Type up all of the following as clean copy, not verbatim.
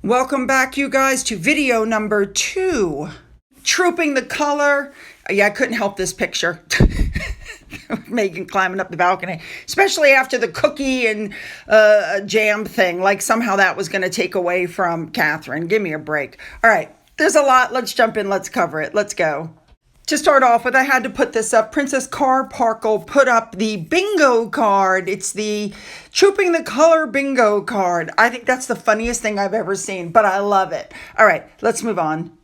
Welcome back, you guys, to video number 2. Trooping the color. Yeah, I couldn't help this picture. Megan climbing up the balcony, especially after the cookie and jam thing. Like somehow that was going to take away from Catherine. Give me a break. All right, there's a lot. Let's jump in. Let's cover it. Let's go. To start off with, I had to put this up. Princess Carparkle put up the bingo card. It's the Trooping the Color bingo card. I think that's the funniest thing I've ever seen, but I love it. All right, let's move on.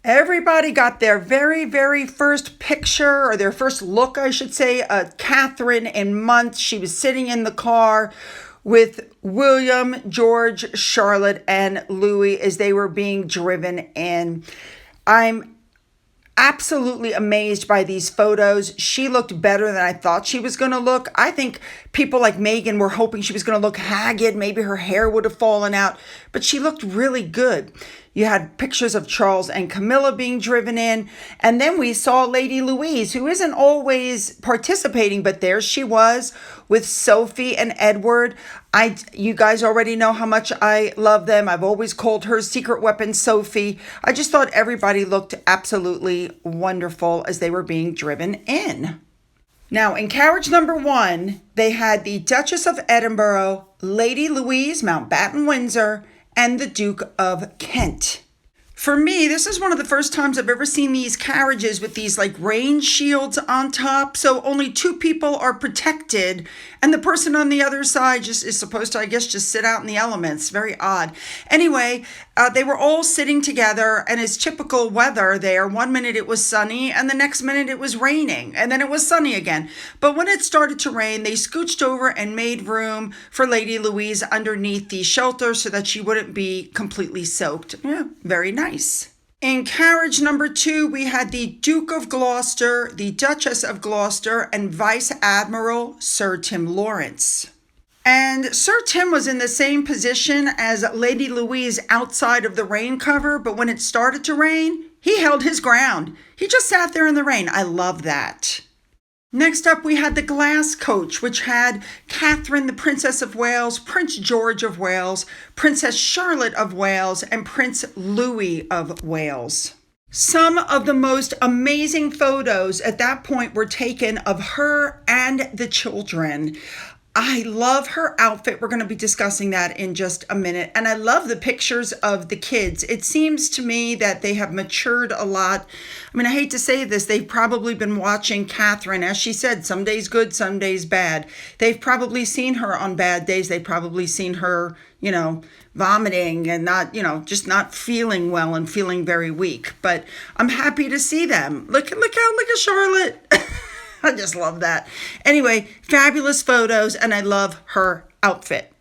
Everybody got their very, very first picture, or their first look, I should say, of Catherine in months. She was sitting in the car with William, George, Charlotte, and Louis as they were being driven in. I'm absolutely amazed by these photos. She looked better than I thought she was going to look. I think people like Megan were hoping she was going to look haggard. Maybe her hair would have fallen out, but she looked really good. You had pictures of Charles and Camilla being driven in. And then we saw Lady Louise, who isn't always participating, but there she was with Sophie and Edward. You guys already know how much I love them. I've always called her Secret Weapon Sophie. I just thought everybody looked absolutely wonderful as they were being driven in. Now, in carriage number 1, they had the Duchess of Edinburgh, Lady Louise, Mountbatten Windsor, and the Duke of Kent. For me, this is one of the first times I've ever seen these carriages with these like rain shields on top. So only 2 people are protected. And the person on the other side just is supposed to, I guess, just sit out in the elements. Very odd. Anyway, they were all sitting together, and it's typical weather there. One minute it was sunny, and the next minute it was raining, and then it was sunny again. But when it started to rain, they scooched over and made room for Lady Louise underneath the shelter so that she wouldn't be completely soaked. Yeah, very nice. In carriage number 2, we had the Duke of Gloucester, the Duchess of Gloucester, and Vice Admiral Sir Tim Lawrence. And Sir Tim was in the same position as Lady Louise outside of the rain cover, but when it started to rain, he held his ground. He just sat there in the rain. I love that. Next up, we had the glass coach, which had Catherine, the Princess of Wales, Prince George of Wales, Princess Charlotte of Wales, and Prince Louis of Wales. Some of the most amazing photos at that point were taken of her and the children. I love her outfit. We're going to be discussing that in just a minute. And I love the pictures of the kids. It seems to me that they have matured a lot. I mean, I hate to say this. They've probably been watching Catherine. As she said, some days good, some days bad. They've probably seen her on bad days. They've probably seen her, vomiting and not, just not feeling well and feeling very weak. But I'm happy to see them. Look at Charlotte. I just love that. Anyway, fabulous photos, and I love her outfit.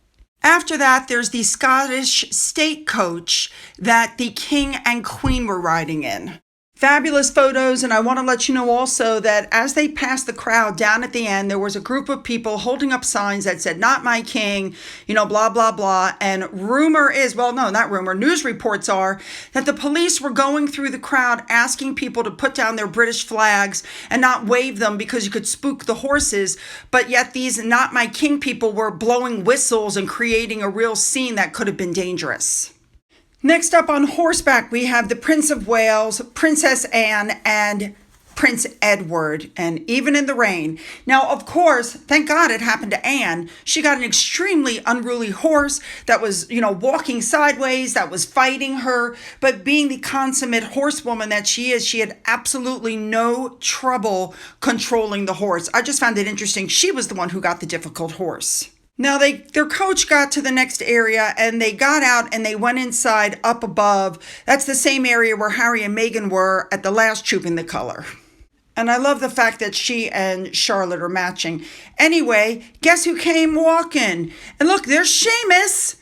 After that, there's the Scottish state coach that the King and Queen were riding in. Fabulous photos, and I want to let you know also that as they passed the crowd down at the end, there was a group of people holding up signs that said, "Not my king," blah, blah, blah. And news reports are that the police were going through the crowd asking people to put down their British flags and not wave them because you could spook the horses. But yet these "Not my king" people were blowing whistles and creating a real scene that could have been dangerous. Next up on horseback, we have the Prince of Wales, Princess Anne, and Prince Edward, and even in the rain. Now, of course, thank God it happened to Anne. She got an extremely unruly horse that was, walking sideways, that was fighting her. But being the consummate horsewoman that she is, she had absolutely no trouble controlling the horse. I just found it interesting. She was the one who got the difficult horse. Now, their coach got to the next area, and they got out and they went inside up above. That's the same area where Harry and Meghan were at the last Trooping the Color. And I love the fact that she and Charlotte are matching. Anyway, guess who came walking? And look, there's Seamus.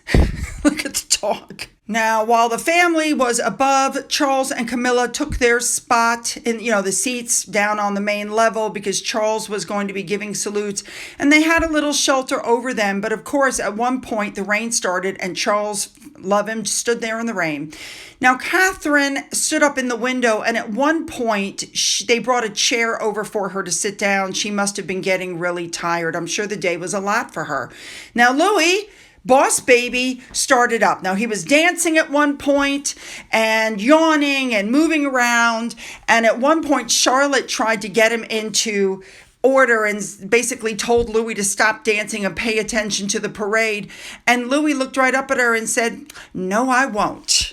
Look at the dog. Now, while the family was above, Charles and Camilla took their spot in, the seats down on the main level because Charles was going to be giving salutes, and they had a little shelter over them. But of course, at one point, the rain started, and Charles, love him, stood there in the rain. Now, Catherine stood up in the window, and at one point, they brought a chair over for her to sit down. She must have been getting really tired. I'm sure the day was a lot for her. Now, Louis Boss Baby started up. Now, he was dancing at one point and yawning and moving around. And at one point, Charlotte tried to get him into order and basically told Louis to stop dancing and pay attention to the parade. And Louis looked right up at her and said, "No, I won't."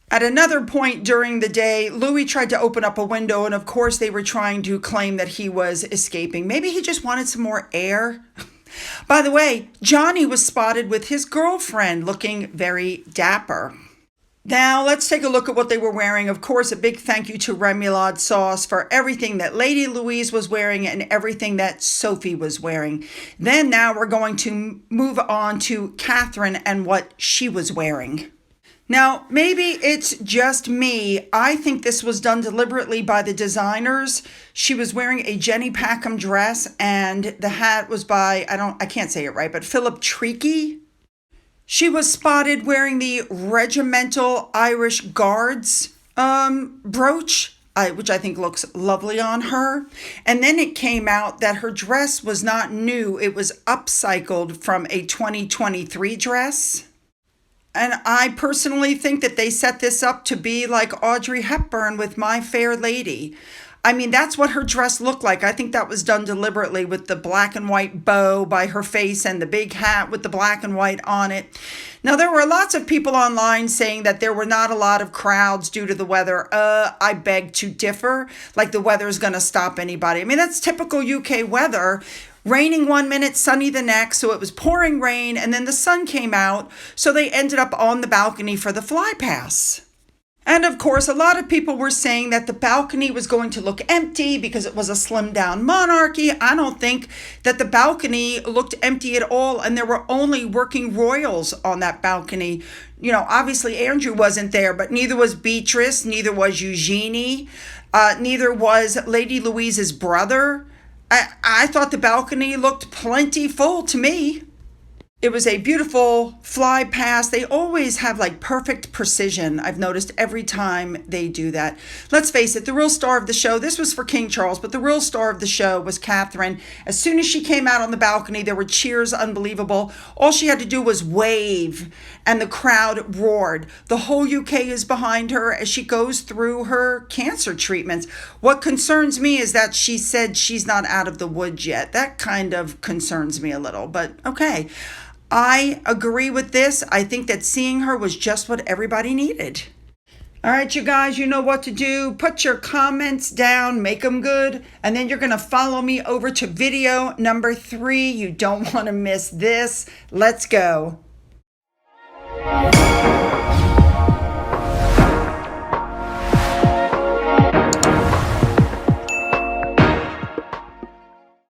At another point during the day, Louis tried to open up a window, and of course they were trying to claim that he was escaping. Maybe he just wanted some more air. By the way, Johnny was spotted with his girlfriend looking very dapper. Now, let's take a look at what they were wearing. Of course, a big thank you to Remoulade Sauce for everything that Lady Louise was wearing and everything that Sophie was wearing. Then now we're going to move on to Catherine and what she was wearing. Now, maybe it's just me. I think this was done deliberately by the designers. She was wearing a Jenny Packham dress, and the hat was by, I can't say it right, but Philip Treacy. She was spotted wearing the Regimental Irish Guards brooch, which I think looks lovely on her. And then it came out that her dress was not new. It was upcycled from a 2023 dress. And I personally think that they set this up to be like Audrey Hepburn with My Fair Lady. I mean, that's what her dress looked like. I think that was done deliberately with the black and white bow by her face and the big hat with the black and white on it. Now, there were lots of people online saying that there were not a lot of crowds due to the weather. I beg to differ. Like the weather's going to stop anybody. I mean, that's typical UK weather. Raining one minute, sunny the next. So it was pouring rain and then the sun came out. So they ended up on the balcony for the fly pass. And of course, a lot of people were saying that the balcony was going to look empty because it was a slimmed down monarchy. I don't think that the balcony looked empty at all. And there were only working royals on that balcony. You know, obviously Andrew wasn't there, but neither was Beatrice, neither was Eugenie, neither was Lady Louise's brother. I thought the balcony looked plenty full to me. It was a beautiful fly past. They always have like perfect precision. I've noticed every time they do that. Let's face it, the real star of the show, this was for King Charles, but the real star of the show was Catherine. As soon as she came out on the balcony, there were cheers unbelievable. All she had to do was wave and the crowd roared. The whole UK is behind her as she goes through her cancer treatments. What concerns me is that she said she's not out of the woods yet. That kind of concerns me a little, but okay. I agree with this. I think that seeing her was just what everybody needed. All right, you guys, you know what to do. Put your comments down, make them good, and then you're going to follow me over to video number 3. You don't want to miss this. Let's go.